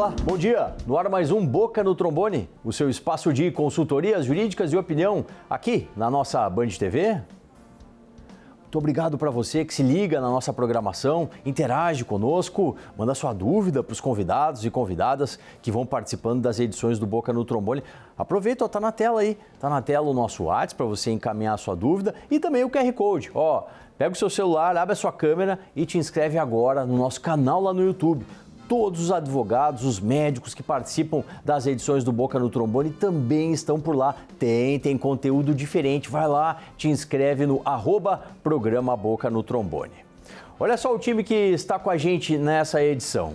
Olá, bom dia. No ar mais um Boca no Trombone, o seu espaço de consultorias jurídicas e opinião aqui na nossa Band TV. Muito obrigado para você que se liga na nossa programação, interage conosco, manda sua dúvida para os convidados e convidadas que vão participando das edições do Boca no Trombone. Aproveita, tá na tela aí, tá na tela o nosso WhatsApp para você encaminhar a sua dúvida e também o QR Code. Pega o seu celular, abre a sua câmera e te inscreve agora no nosso canal lá no YouTube. Todos os advogados, os médicos que participam das edições do Boca no Trombone também estão por lá. Tem conteúdo diferente. Vai lá, te inscreve no @programa Boca no Trombone. Olha só o time que está com a gente nessa edição.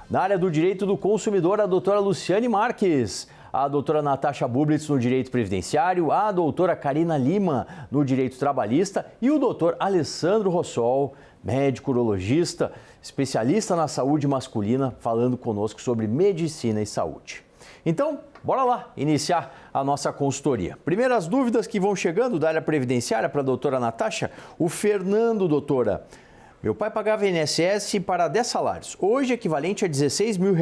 Na área do direito do consumidor, a doutora Luciane Marques, a doutora Natasha Bublitz no direito previdenciário, a doutora Karina Lima no direito trabalhista e o doutor Alessandro Rossol, médico urologista, especialista na saúde masculina, falando conosco sobre medicina e saúde. Então, bora lá iniciar a nossa consultoria. Primeiras dúvidas que vão chegando da área previdenciária para a doutora Natasha. O Fernando, doutora. Meu pai pagava INSS para 10 salários, hoje equivalente a R$16 mil.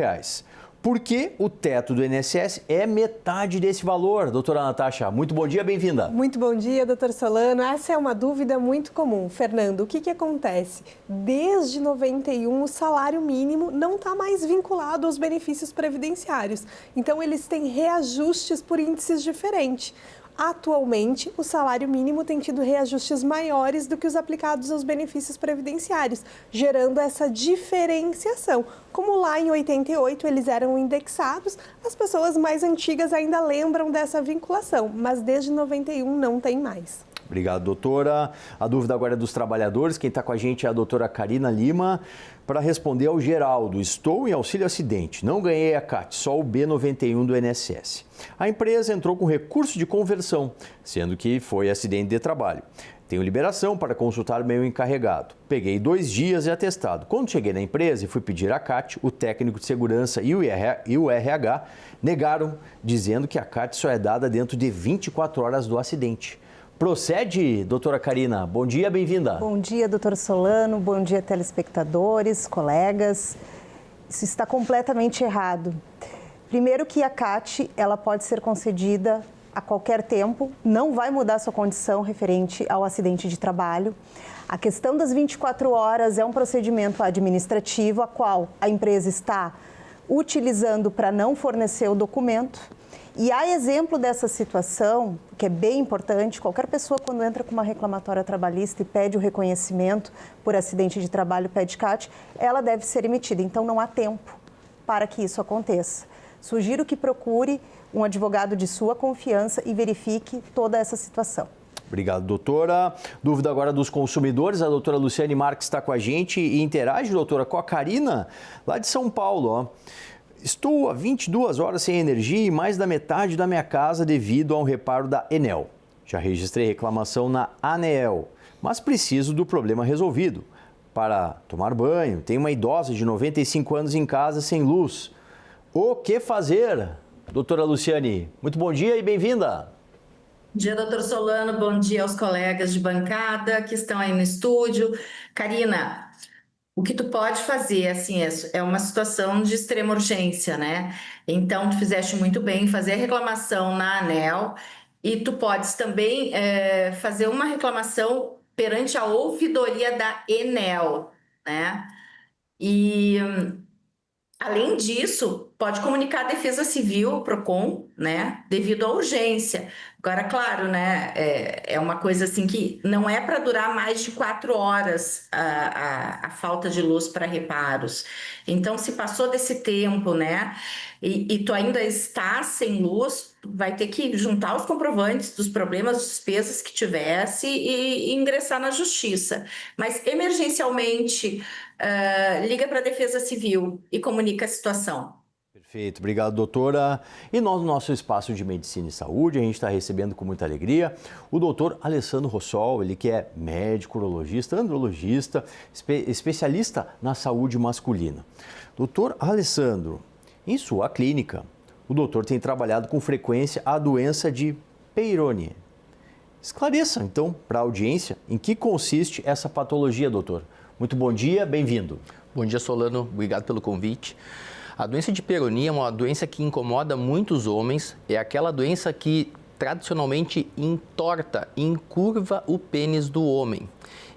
Por que o teto do INSS é metade desse valor? Doutora Natasha, muito bom dia, bem-vinda. Muito bom dia, doutor Solano. Essa é uma dúvida muito comum. Fernando, o que acontece? Desde 91, o salário mínimo não está mais vinculado aos benefícios previdenciários. Então, eles têm reajustes por índices diferentes. Atualmente, o salário mínimo tem tido reajustes maiores do que os aplicados aos benefícios previdenciários, gerando essa diferenciação. Como lá em 88 eles eram indexados, as pessoas mais antigas ainda lembram dessa vinculação, mas desde 91 não tem mais. Obrigado, doutora. A dúvida agora é dos trabalhadores. Quem está com a gente é a doutora Karina Lima. Para responder ao Geraldo, estou em auxílio acidente, não ganhei a CAT, só o B91 do INSS. A empresa entrou com recurso de conversão, sendo que foi acidente de trabalho. Tenho liberação para consultar meu encarregado. Peguei 2 dias de atestado. Quando cheguei na empresa e fui pedir a CAT, o técnico de segurança e o RH negaram, dizendo que a CAT só é dada dentro de 24 horas do acidente. Procede, doutora Karina. Bom dia, bem-vinda. Bom dia, doutor Solano. Bom dia, telespectadores, colegas. Isso está completamente errado. Primeiro que a CAT, ela pode ser concedida a qualquer tempo, não vai mudar sua condição referente ao acidente de trabalho. A questão das 24 horas é um procedimento administrativo, a qual a empresa está utilizando para não fornecer o documento. E há exemplo dessa situação, que é bem importante, qualquer pessoa quando entra com uma reclamatória trabalhista e pede o reconhecimento por acidente de trabalho, pede CAT, ela deve ser emitida. Então não há tempo para que isso aconteça. Sugiro que procure um advogado de sua confiança e verifique toda essa situação. Obrigado, doutora. Dúvida agora dos consumidores. A doutora Luciane Marques está com a gente e interage, doutora, com a Karina, lá de São Paulo. Estou há 22 horas sem energia e mais da metade da minha casa devido a um reparo da Enel. Já registrei reclamação na ANEEL, mas preciso do problema resolvido. Para tomar banho, tenho uma idosa de 95 anos em casa sem luz. O que fazer? Doutora Luciane, muito bom dia e bem-vinda. Bom dia, doutor Solano. Bom dia aos colegas de bancada que estão aí no estúdio. Karina, o que tu pode fazer, assim, é uma situação de extrema urgência, né? Então, tu fizeste muito bem em fazer a reclamação na ANEEL e tu podes também fazer uma reclamação perante a ouvidoria da Enel, né? E, além disso, pode comunicar a Defesa Civil, o PROCON, né? Devido à urgência. Agora, claro, né? É uma coisa assim que não é para durar mais de 4 horas a falta de luz para reparos. Então, se passou desse tempo, né? E tu ainda está sem luz, vai ter que juntar os comprovantes dos problemas, despesas que tivesse e ingressar na justiça. Mas, emergencialmente, liga para a Defesa Civil e comunica a situação. Perfeito, obrigado, doutora. E nós, no nosso espaço de medicina e saúde, a gente está recebendo com muita alegria o doutor Alessandro Rossol, ele que é médico urologista, andrologista, especialista na saúde masculina. Doutor Alessandro, em sua clínica, o doutor tem trabalhado com frequência a doença de Peyronie. Esclareça, então, para a audiência, em que consiste essa patologia, doutor. Muito bom dia, bem-vindo. Bom dia, Solano. Obrigado pelo convite. A doença de Peyronie é uma doença que incomoda muitos homens, é aquela doença que tradicionalmente entorta, encurva o pênis do homem.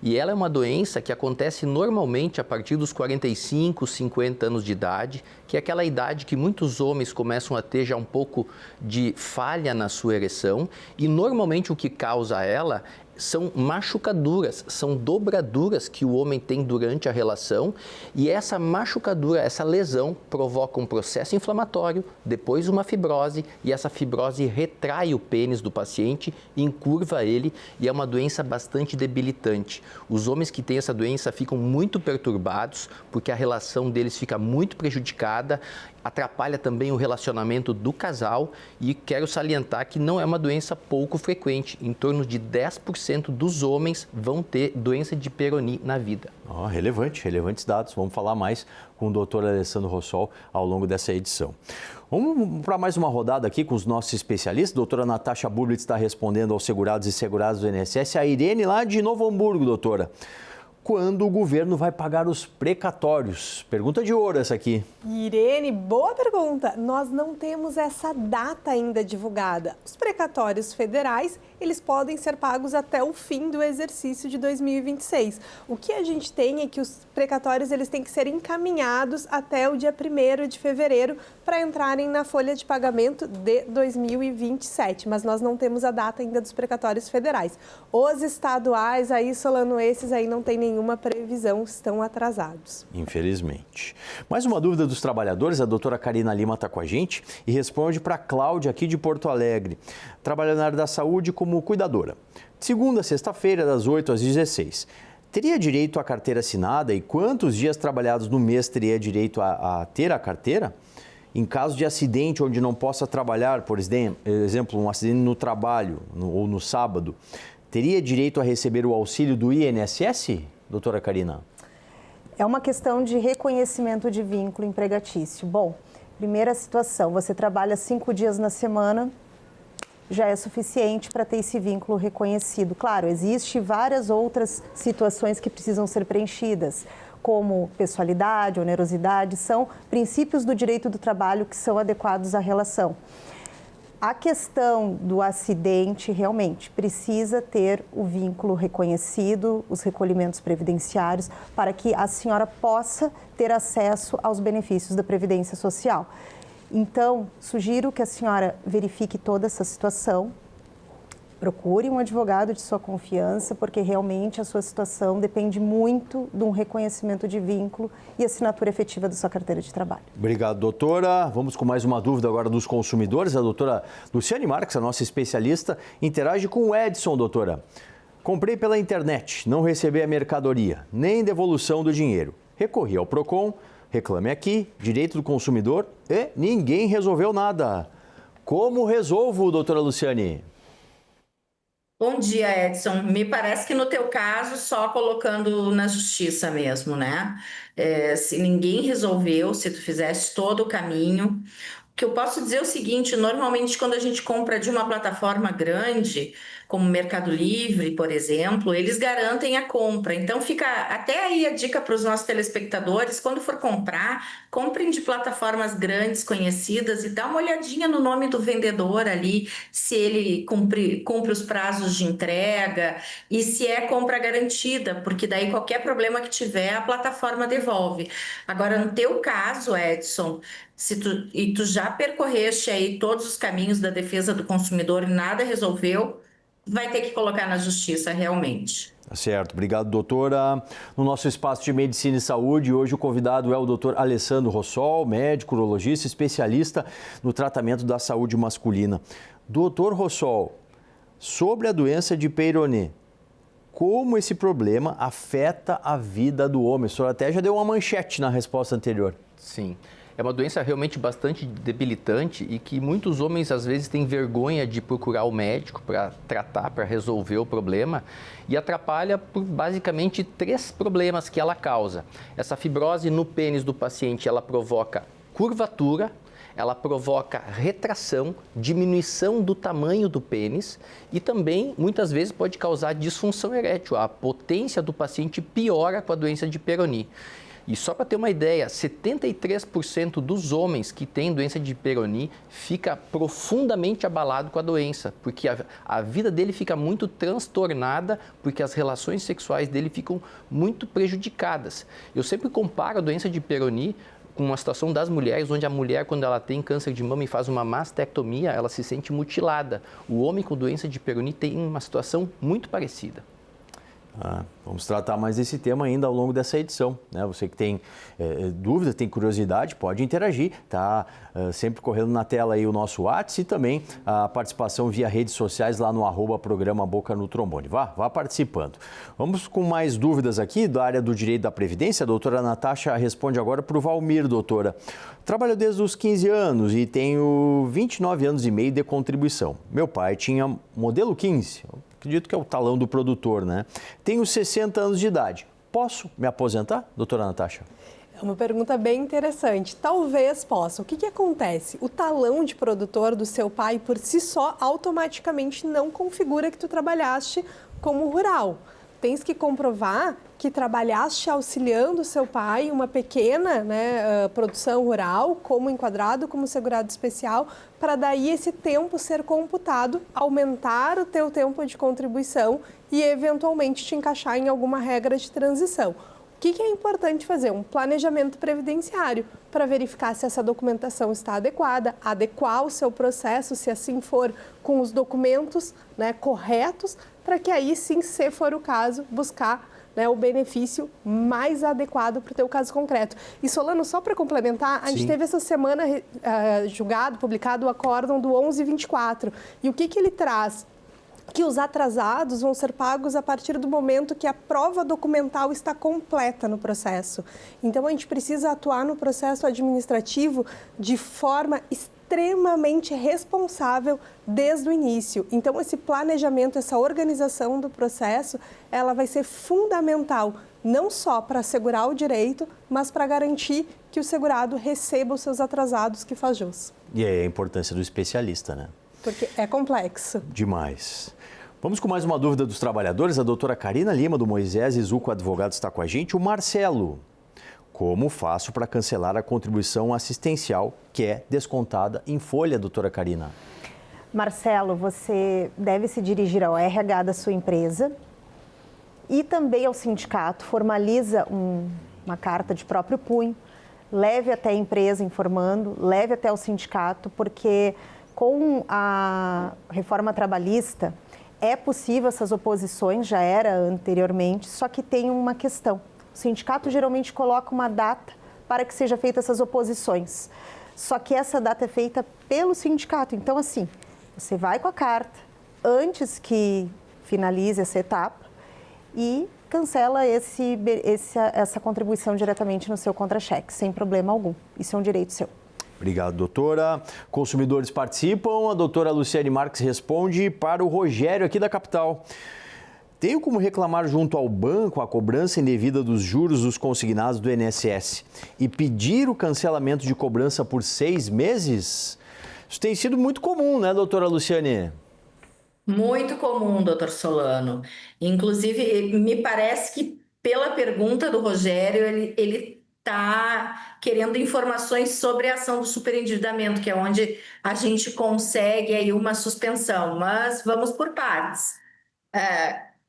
E ela é uma doença que acontece normalmente a partir dos 45, 50 anos de idade, que é aquela idade que muitos homens começam a ter já um pouco de falha na sua ereção, e normalmente o que causa ela são machucaduras, são dobraduras que o homem tem durante a relação, e essa machucadura, essa lesão provoca um processo inflamatório, depois uma fibrose, e essa fibrose retrai o pênis do paciente, encurva ele, e é uma doença bastante debilitante. Os homens que têm essa doença ficam muito perturbados, porque a relação deles fica muito prejudicada, atrapalha também o relacionamento do casal, e quero salientar que não é uma doença pouco frequente. Em torno de 10% dos homens vão ter doença de Peyronie na vida. Relevantes dados. Vamos falar mais com o Dr. Alessandro Rossol ao longo dessa edição. Vamos para mais uma rodada aqui com os nossos especialistas. A doutora Natasha Bublitz está respondendo aos segurados e seguradas do INSS. A Irene lá de Novo Hamburgo, doutora. Quando o governo vai pagar os precatórios? Pergunta de ouro essa aqui. Irene, boa pergunta. Nós não temos essa data ainda divulgada. Os precatórios federais, eles podem ser pagos até o fim do exercício de 2026. O que a gente tem é que os precatórios eles têm que ser encaminhados até o dia 1º de fevereiro para entrarem na folha de pagamento de 2027, mas nós não temos a data ainda dos precatórios federais. Os estaduais, aí, Solano, esses aí não tem nenhuma previsão, estão atrasados. Infelizmente. Mais uma dúvida dos trabalhadores, a doutora Karina Lima está com a gente e responde para a Cláudia aqui de Porto Alegre. Trabalha na área da saúde como cuidadora. De segunda a sexta-feira, das 8 às 16. Teria direito à carteira assinada e quantos dias trabalhados no mês teria direito a ter a carteira? Em caso de acidente onde não possa trabalhar, por exemplo, um acidente no trabalho ou no sábado, teria direito a receber o auxílio do INSS, doutora Karina? É uma questão de reconhecimento de vínculo empregatício. Bom, primeira situação, você trabalha 5 dias na semana, já é suficiente para ter esse vínculo reconhecido. Claro, existem várias outras situações que precisam ser preenchidas, como pessoalidade, onerosidade, são princípios do direito do trabalho que são adequados à relação. A questão do acidente realmente precisa ter o vínculo reconhecido, os recolhimentos previdenciários, para que a senhora possa ter acesso aos benefícios da Previdência Social. Então, sugiro que a senhora verifique toda essa situação, procure um advogado de sua confiança, porque realmente a sua situação depende muito de um reconhecimento de vínculo e assinatura efetiva da sua carteira de trabalho. Obrigado, doutora. Vamos com mais uma dúvida agora dos consumidores. A doutora Luciane Marques, a nossa especialista, interage com o Edson, doutora. Comprei pela internet, não recebi a mercadoria, nem devolução do dinheiro. Recorri ao PROCON, reclame aqui, direito do consumidor e ninguém resolveu nada. Como resolvo, doutora Luciane? Bom dia, Edson. Me parece que no teu caso, só colocando na justiça mesmo, né? Se ninguém resolveu, se tu fizeste todo o caminho. O que eu posso dizer é o seguinte, normalmente quando a gente compra de uma plataforma grande, como Mercado Livre, por exemplo, eles garantem a compra. Então fica até aí a dica para os nossos telespectadores, quando for comprar, comprem de plataformas grandes, conhecidas, e dá uma olhadinha no nome do vendedor ali, se ele cumpre os prazos de entrega e se é compra garantida, porque daí qualquer problema que tiver, a plataforma devolve. Agora, no teu caso, Edson, tu já percorreste aí todos os caminhos da defesa do consumidor e nada resolveu, vai ter que colocar na justiça realmente. Tá certo, obrigado, doutora. No nosso espaço de medicina e saúde, hoje o convidado é o doutor Alessandro Rossol, médico, urologista, especialista no tratamento da saúde masculina. Doutor Rossol, sobre a doença de Peyronie, como esse problema afeta a vida do homem? O senhor até já deu uma manchete na resposta anterior. Sim. É uma doença realmente bastante debilitante e que muitos homens às vezes têm vergonha de procurar o médico para tratar, para resolver o problema, e atrapalha por basicamente 3 problemas que ela causa. Essa fibrose no pênis do paciente, ela provoca curvatura, ela provoca retração, diminuição do tamanho do pênis e também muitas vezes pode causar disfunção erétil. A potência do paciente piora com a doença de Peyronie. E só para ter uma ideia, 73% dos homens que têm doença de Peyronie fica profundamente abalado com a doença, porque a vida dele fica muito transtornada, porque as relações sexuais dele ficam muito prejudicadas. Eu sempre comparo a doença de Peyronie com uma situação das mulheres, onde a mulher, quando ela tem câncer de mama e faz uma mastectomia, ela se sente mutilada. O homem com doença de Peyronie tem uma situação muito parecida. Vamos tratar mais desse tema ainda ao longo dessa edição, né? Você que tem dúvida, tem curiosidade, pode interagir, tá? Sempre correndo na tela aí o nosso WhatsApp e também a participação via redes sociais lá no @programa Boca no Trombone. Vá participando. Vamos com mais dúvidas aqui da área do direito da Previdência. A doutora Natasha responde agora para o Valmir, doutora. Trabalho desde os 15 anos e tenho 29 anos e meio de contribuição. Meu pai tinha modelo 15, acredito que é o talão do produtor, né? Tenho 60 anos de idade. Posso me aposentar, doutora Natasha? É uma pergunta bem interessante. Talvez possa. O que acontece? O talão de produtor do seu pai, por si só, automaticamente não configura que tu trabalhaste como rural. Tens que comprovar que trabalhaste auxiliando seu pai em uma pequena produção rural, como enquadrado, como segurado especial, para daí esse tempo ser computado, aumentar o teu tempo de contribuição e eventualmente te encaixar em alguma regra de transição. O que é importante fazer? Um planejamento previdenciário para verificar se essa documentação está adequada, adequar o seu processo, se assim for, com os documentos corretos, para que aí sim, se for o caso, buscar o benefício mais adequado para o teu caso concreto. E Solano, só para complementar, a gente teve essa semana publicado o acórdão do 1124. E o que ele traz? Que os atrasados vão ser pagos a partir do momento que a prova documental está completa no processo. Então, a gente precisa atuar no processo administrativo de forma extremamente responsável desde o início. Então, esse planejamento, essa organização do processo, ela vai ser fundamental, não só para assegurar o direito, mas para garantir que o segurado receba os seus atrasados que faz jus. E aí a importância do especialista, né? Porque é complexo. Demais. Vamos com mais uma dúvida dos trabalhadores. A doutora Karina Lima, do Moisés Izuco Advogado, está com a gente. O Marcelo, como faço para cancelar a contribuição assistencial que é descontada em folha, doutora Karina? Marcelo, você deve se dirigir ao RH da sua empresa e também ao sindicato, formaliza uma carta de próprio punho, leve até a empresa informando, leve até o sindicato, porque com a reforma trabalhista é possível essas oposições, já era anteriormente, só que tem uma questão. O sindicato geralmente coloca uma data para que seja feita essas oposições, só que essa data é feita pelo sindicato. Então, assim, você vai com a carta antes que finalize essa etapa e cancela essa contribuição diretamente no seu contra-cheque, sem problema algum. Isso é um direito seu. Obrigado, doutora. Consumidores participam. A doutora Luciane Marques responde para o Rogério, aqui da capital. Tenho como reclamar junto ao banco a cobrança indevida dos juros dos consignados do INSS e pedir o cancelamento de cobrança por 6 meses? Isso tem sido muito comum, né, doutora Luciane? Muito comum, doutor Solano. Inclusive, me parece que pela pergunta do Rogério, ele está querendo informações sobre a ação do superendividamento, que é onde a gente consegue aí uma suspensão, mas vamos por partes.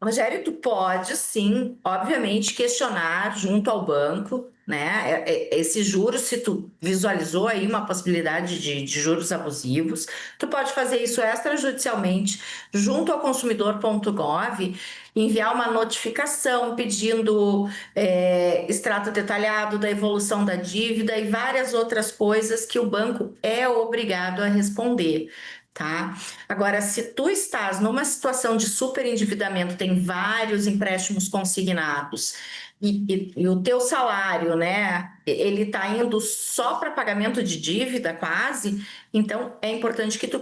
Rogério, tu pode, sim, obviamente, questionar junto ao banco, né, esse juros, se tu visualizou aí uma possibilidade de juros abusivos, tu pode fazer isso extrajudicialmente junto ao consumidor.gov, enviar uma notificação pedindo extrato detalhado da evolução da dívida e várias outras coisas que o banco é obrigado a responder. Tá? Agora, se tu estás numa situação de superendividamento, tem vários empréstimos consignados e o teu salário, né, ele está indo só para pagamento de dívida quase, então é importante que tu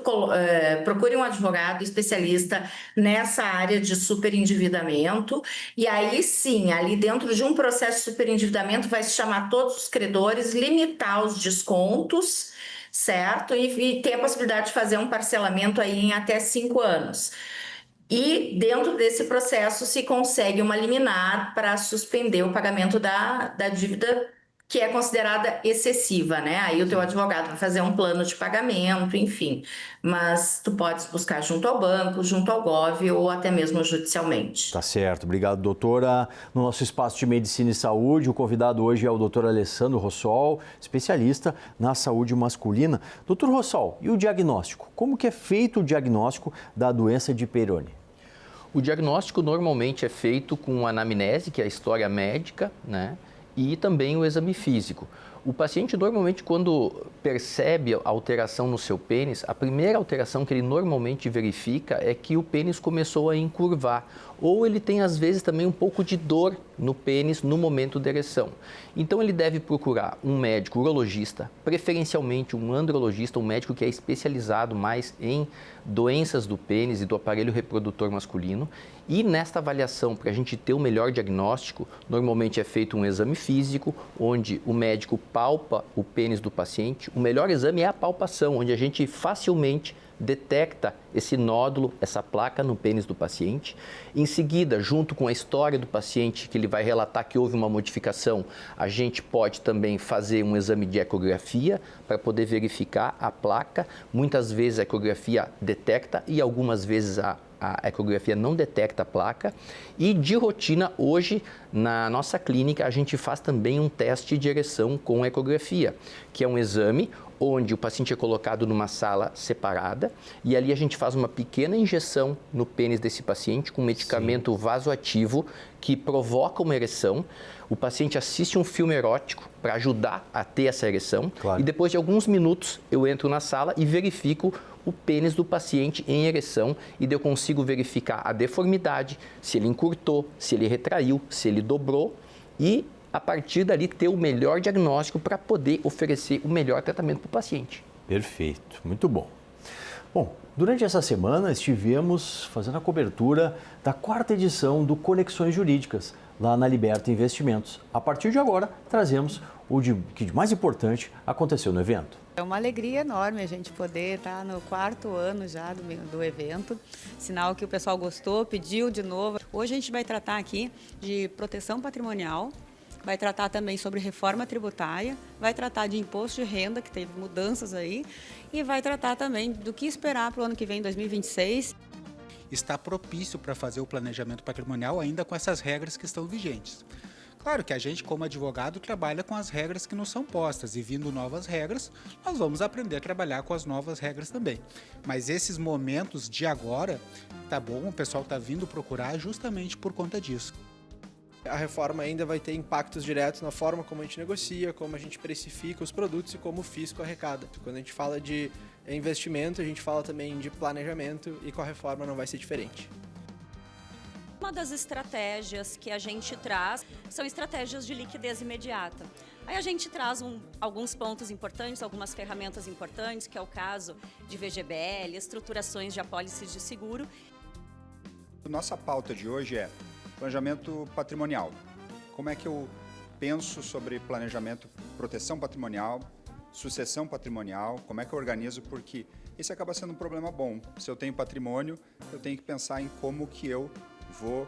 procure um advogado especialista nessa área de superendividamento e aí sim, ali dentro de um processo de superendividamento vai se chamar todos os credores, limitar os descontos, certo? E ter a possibilidade de fazer um parcelamento aí em até 5 anos. E dentro desse processo se consegue uma liminar para suspender o pagamento da dívida que é considerada excessiva, né? Aí o teu advogado vai fazer um plano de pagamento, enfim. Mas tu podes buscar junto ao banco, junto ao Gov ou até mesmo judicialmente. Tá certo, obrigado, doutora. No nosso espaço de medicina e saúde, o convidado hoje é o doutor Alessandro Rossol, especialista na saúde masculina. Doutor Rossol, e o diagnóstico? Como que é feito o diagnóstico da doença de Peyronie? O diagnóstico normalmente é feito com anamnese, que é a história médica, né? E também o exame físico. O paciente normalmente, quando percebe a alteração no seu pênis, a primeira alteração que ele normalmente verifica é que o pênis começou a encurvar, ou ele tem às vezes também um pouco de dor no pênis no momento da ereção. Então ele deve procurar um médico urologista, preferencialmente um andrologista, um médico que é especializado mais em doenças do pênis e do aparelho reprodutor masculino. E nesta avaliação, para a gente ter o melhor diagnóstico, normalmente é feito um exame físico, onde o médico palpa o pênis do paciente. O melhor exame é a palpação, onde a gente facilmente detecta esse nódulo, essa placa no pênis do paciente. Em seguida, junto com a história do paciente, que ele vai relatar que houve uma modificação, a gente pode também fazer um exame de ecografia para poder verificar a placa. Muitas vezes a ecografia detecta e algumas vezes a ecografia não detecta a placa. E de rotina, hoje, na nossa clínica, a gente faz também um teste de ereção com ecografia, que é um exame onde o paciente é colocado numa sala separada e ali a gente faz uma pequena injeção no pênis desse paciente com um medicamento vasoativo que provoca uma ereção. O paciente assiste um filme erótico para ajudar a ter essa ereção. Claro. E depois de alguns minutos eu entro na sala e verifico o pênis do paciente em ereção e daí eu consigo verificar a deformidade, se ele encurtou, se ele retraiu, se ele dobrou e a partir dali ter o melhor diagnóstico para poder oferecer o melhor tratamento para o paciente. Perfeito, muito bom. Bom, durante essa semana estivemos fazendo a cobertura da 4ª edição do Conexões Jurídicas, lá na Liberta Investimentos. A partir de agora, trazemos o que de mais importante aconteceu no evento. É uma alegria enorme a gente poder estar no 4º ano já do evento, sinal que o pessoal gostou, pediu de novo. Hoje a gente vai tratar aqui de proteção patrimonial, vai tratar também sobre reforma tributária, vai tratar de imposto de renda, que teve mudanças aí, e vai tratar também do que esperar para o ano que vem, 2026. Está propício para fazer o planejamento patrimonial ainda com essas regras que estão vigentes. Claro que a gente, como advogado, trabalha com as regras que nos são postas e vindo novas regras, nós vamos aprender a trabalhar com as novas regras também. Mas esses momentos de agora, tá bom, o pessoal está vindo procurar justamente por conta disso. A reforma ainda vai ter impactos diretos na forma como a gente negocia, como a gente precifica os produtos e como o fisco arrecada. Quando a gente fala de investimento, a gente fala também de planejamento e com a reforma não vai ser diferente. Uma das estratégias que a gente traz são estratégias de liquidez imediata. Aí a gente traz alguns pontos importantes, algumas ferramentas importantes, que é o caso de VGBL, estruturações de apólices de seguro. Nossa pauta de hoje é planejamento patrimonial. Como é que eu penso sobre planejamento, proteção patrimonial, sucessão patrimonial, como é que eu organizo, porque esse acaba sendo um problema bom. Se eu tenho patrimônio, eu tenho que pensar em como que eu vou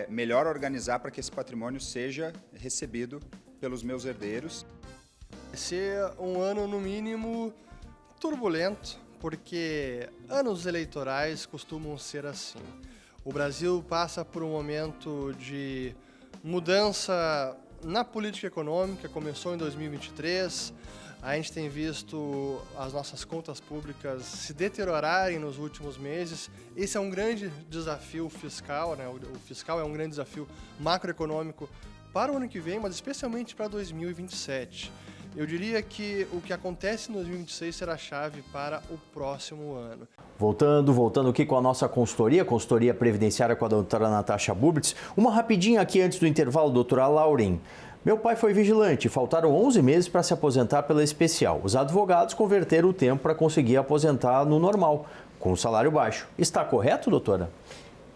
melhor organizar para que esse patrimônio seja recebido pelos meus herdeiros. Vai ser um ano, no mínimo, turbulento, porque anos eleitorais costumam ser assim. O Brasil passa por um momento de mudança na política econômica, começou em 2023, a gente tem visto as nossas contas públicas se deteriorarem nos últimos meses. Esse é um grande desafio fiscal, né? O fiscal é um grande desafio macroeconômico para o ano que vem, mas especialmente para 2027. Eu diria que o que acontece em 2026 será a chave para o próximo ano. Voltando aqui com a nossa consultoria previdenciária com a doutora Natasha Bubertz. Uma rapidinha aqui antes do intervalo, doutora Lauren. Meu pai foi vigilante, faltaram 11 meses para se aposentar pela especial. Os advogados converteram o tempo para conseguir aposentar no normal, com um salário baixo. Está correto, doutora?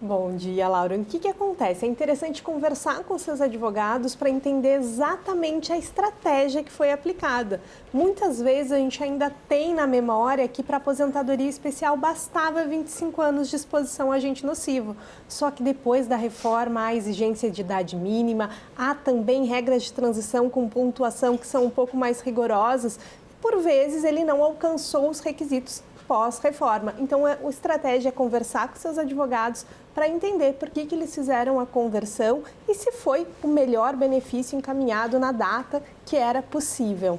Bom dia, Laura. O que acontece? É interessante conversar com seus advogados para entender exatamente a estratégia que foi aplicada. Muitas vezes a gente ainda tem na memória que para aposentadoria especial bastava 25 anos de exposição a agente nocivo. Só que depois da reforma há exigência de idade mínima, há também regras de transição com pontuação que são um pouco mais rigorosas. Por vezes ele não alcançou os requisitos pós-reforma. Então, a estratégia é conversar com seus advogados para entender por que eles fizeram a conversão e se foi o melhor benefício encaminhado na data que era possível.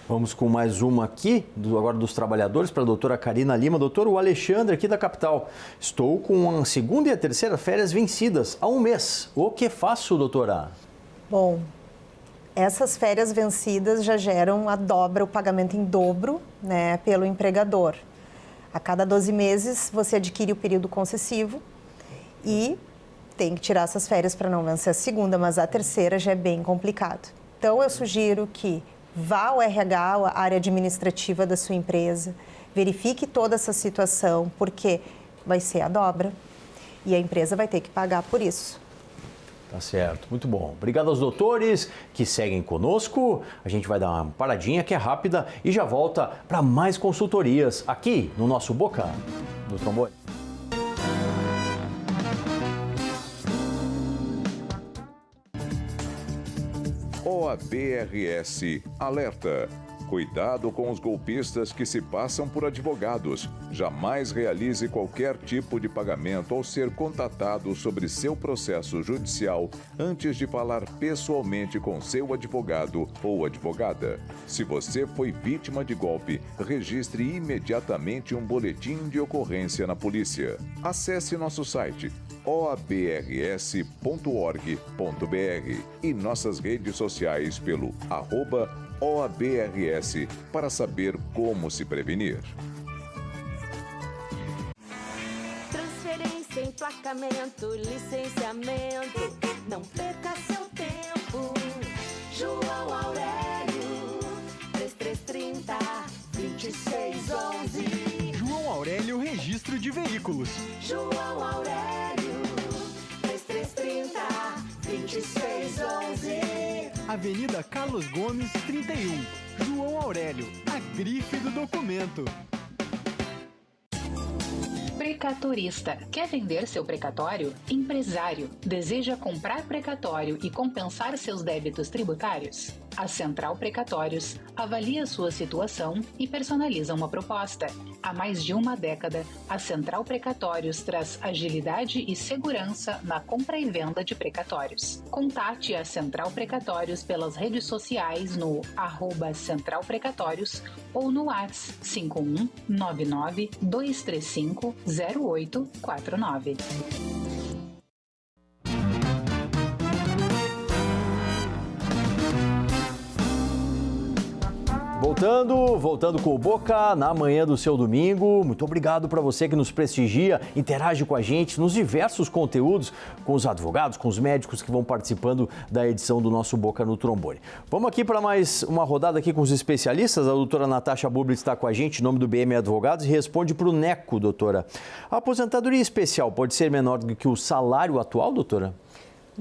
Vamos com mais uma aqui, agora dos trabalhadores, para a doutora Karina Lima. Doutor, o Alexandre aqui da capital. Estou com a segunda e a terceira férias vencidas há um mês. O que faço, doutora? Bom, essas férias vencidas já geram a dobra, o pagamento em dobro, né, pelo empregador. A cada 12 meses, você adquire o período concessivo e tem que tirar essas férias para não vencer a segunda, mas a terceira já é bem complicado. Então, eu sugiro que vá ao RH, a área administrativa da sua empresa, verifique toda essa situação, porque vai ser a dobra e a empresa vai ter que pagar por isso. Tá certo, muito bom. Obrigado aos doutores que seguem conosco. A gente vai dar uma paradinha que é rápida e já volta para mais consultorias aqui no nosso Boca do Trombone. OAB-RS alerta. Cuidado com os golpistas que se passam por advogados. Jamais realize qualquer tipo de pagamento ao ser contatado sobre seu processo judicial antes de falar pessoalmente com seu advogado ou advogada. Se você foi vítima de golpe, registre imediatamente um boletim de ocorrência na polícia. Acesse nosso site oabrs.org.br e nossas redes sociais pelo @OABRS para saber como se prevenir. Transferência, emplacamento, licenciamento, não perca seu tempo. João Aurélio, 3330-2611. João Aurélio Registro de Veículos. João Aurélio, 3330-2611. Avenida Carlos Gomes, 31. João Aurélio, a grife do documento. Precatorista. Quer vender seu precatório? Empresário. Deseja comprar precatório e compensar seus débitos tributários? A Central Precatórios avalia sua situação e personaliza uma proposta. Há mais de uma década, a Central Precatórios traz agilidade e segurança na compra e venda de precatórios. Contate a Central Precatórios pelas redes sociais no @Central Precatórios ou no WhatsApp 5199-235-0849. Voltando com o Boca na manhã do seu domingo. Muito obrigado para você que nos prestigia, interage com a gente nos diversos conteúdos, com os advogados, com os médicos que vão participando da edição do nosso Boca no Trombone. Vamos aqui para mais uma rodada aqui com os especialistas. A doutora Natasha Bublitz está com a gente, em nome do BM Advogados, e responde para o NECO, doutora. A aposentadoria especial pode ser menor do que o salário atual, doutora?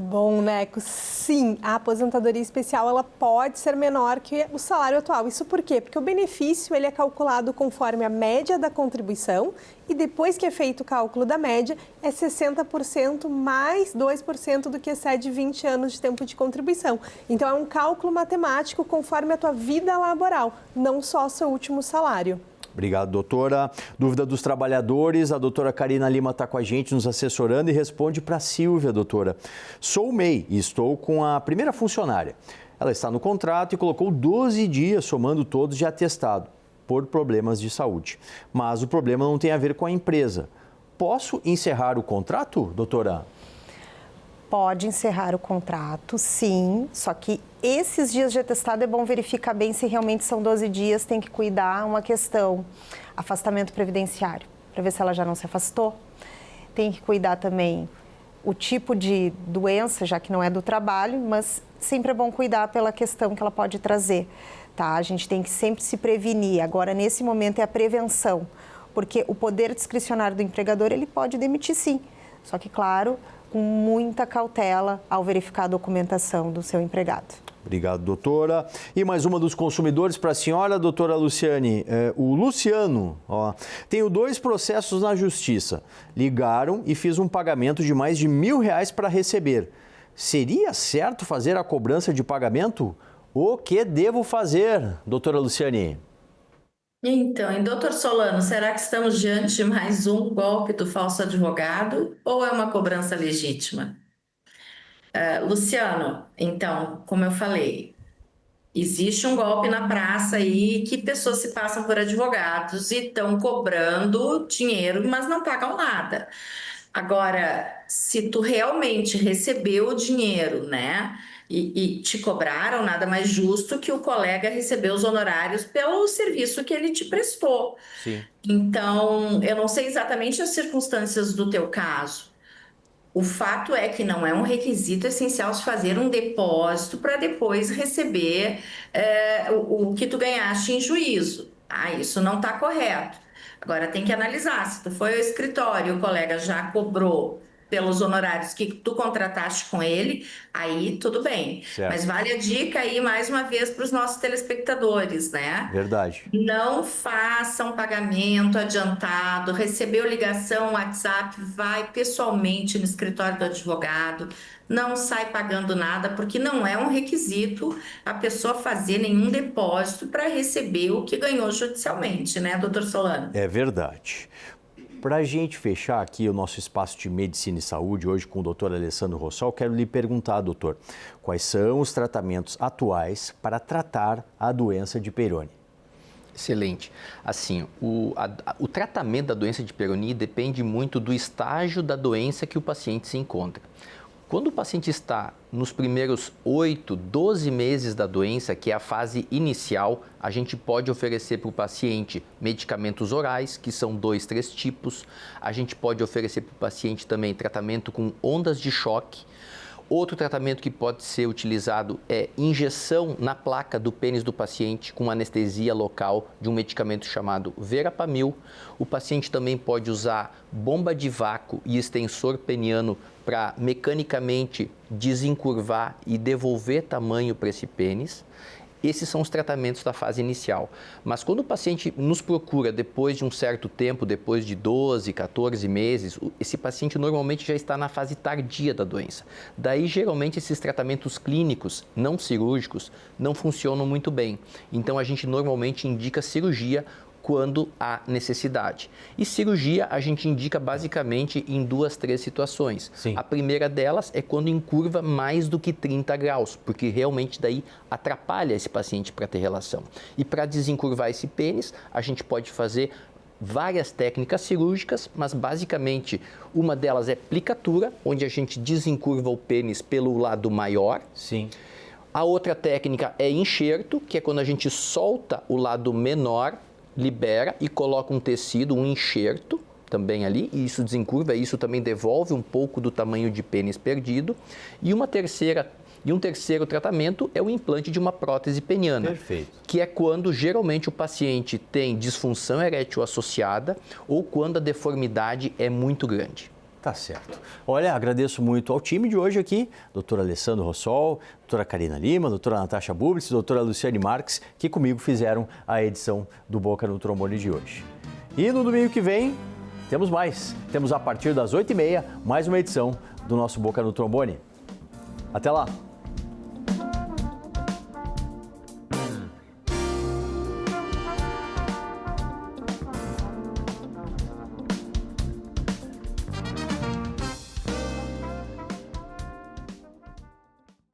Bom, Neco, sim, a aposentadoria especial ela pode ser menor que o salário atual. Isso por quê? Porque o benefício ele é calculado conforme a média da contribuição e depois que é feito o cálculo da média, é 60% mais 2% do que excede 20 anos de tempo de contribuição. Então, é um cálculo matemático conforme a tua vida laboral, não só o seu último salário. Obrigado, doutora. Dúvida dos trabalhadores, a doutora Karina Lima está com a gente nos assessorando e responde para a Silvia, doutora. Sou MEI e estou com a primeira funcionária. Ela está no contrato e colocou 12 dias, somando todos, de atestado, por problemas de saúde. Mas o problema não tem a ver com a empresa. Posso encerrar o contrato, doutora? Pode encerrar o contrato, sim, só que esses dias de atestado é bom verificar bem se realmente são 12 dias, tem que cuidar uma questão, afastamento previdenciário, para ver se ela já não se afastou. Tem que cuidar também o tipo de doença, já que não é do trabalho, mas sempre é bom cuidar pela questão que ela pode trazer, tá? A gente tem que sempre se prevenir, agora nesse momento é a prevenção, porque o poder discricionário do empregador, ele pode demitir sim. Só que, claro, com muita cautela ao verificar a documentação do seu empregado. Obrigado, doutora. E mais uma dos consumidores para a senhora, doutora Luciane. O Luciano, tenho 2 processos na justiça. Ligaram e fiz um pagamento de mais de R$1.000 para receber. Seria certo fazer a cobrança de pagamento? O que devo fazer, doutora Luciane? Então, doutor Solano, será que estamos diante de mais um golpe do falso advogado ou é uma cobrança legítima? Luciano, então, como eu falei, existe um golpe na praça aí que pessoas se passam por advogados e estão cobrando dinheiro, mas não pagam nada. Agora, se tu realmente recebeu o dinheiro, né, e te cobraram, nada mais justo que o colega receber os honorários pelo serviço que ele te prestou. Sim. Então, eu não sei exatamente as circunstâncias do teu caso. O fato é que não é um requisito essencial se fazer um depósito para depois receber o que tu ganhaste em juízo. Isso não está correto. Agora tem que analisar, se tu foi ao escritório e o colega já cobrou pelos honorários que tu contrataste com ele, aí tudo bem. Certo. Mas vale a dica aí mais uma vez para os nossos telespectadores, né? Verdade. Não façam pagamento adiantado, recebeu ligação, WhatsApp, vai pessoalmente no escritório do advogado, não sai pagando nada, porque não é um requisito a pessoa fazer nenhum depósito para receber o que ganhou judicialmente, né, doutor Solano? É verdade. Para a gente fechar aqui o nosso espaço de medicina e saúde, hoje com o doutor Alessandro Rossol, quero lhe perguntar, doutor, quais são os tratamentos atuais para tratar a doença de Peyronie? Excelente. Assim, o tratamento da doença de Peyronie depende muito do estágio da doença que o paciente se encontra. Quando o paciente está nos primeiros 8, 12 meses da doença, que é a fase inicial, a gente pode oferecer para o paciente medicamentos orais, que são 2, 3 tipos. A gente pode oferecer para o paciente também tratamento com ondas de choque. Outro tratamento que pode ser utilizado é injeção na placa do pênis do paciente com anestesia local de um medicamento chamado Verapamil. O paciente também pode usar bomba de vácuo e extensor peniano para mecanicamente desencurvar e devolver tamanho para esse pênis. Esses são os tratamentos da fase inicial. Mas quando o paciente nos procura depois de um certo tempo, depois de 12, 14 meses, esse paciente normalmente já está na fase tardia da doença. Daí, geralmente, esses tratamentos clínicos, não cirúrgicos, não funcionam muito bem. Então, a gente normalmente indica cirurgia quando há necessidade. E cirurgia a gente indica basicamente em 2, 3 situações. Sim. A primeira delas é quando encurva mais do que 30 graus, porque realmente daí atrapalha esse paciente para ter relação. E para desencurvar esse pênis, a gente pode fazer várias técnicas cirúrgicas, mas basicamente uma delas é plicatura, onde a gente desencurva o pênis pelo lado maior. Sim. A outra técnica é enxerto, que é quando a gente solta o lado menor, libera e coloca um tecido, um enxerto também ali, e isso desencurva, e isso também devolve um pouco do tamanho de pênis perdido. E um terceiro tratamento é o implante de uma prótese peniana. Perfeito. Que é quando geralmente o paciente tem disfunção erétil associada ou quando a deformidade é muito grande. Tá certo. Olha, agradeço muito ao time de hoje aqui, doutor Alessandro Rossol, doutora Karina Lima, doutora Natasha Bublis, doutora Luciane Marques, que comigo fizeram a edição do Boca no Trombone de hoje. E no domingo que vem, temos mais. Temos a partir das 8h30, mais uma edição do nosso Boca no Trombone. Até lá!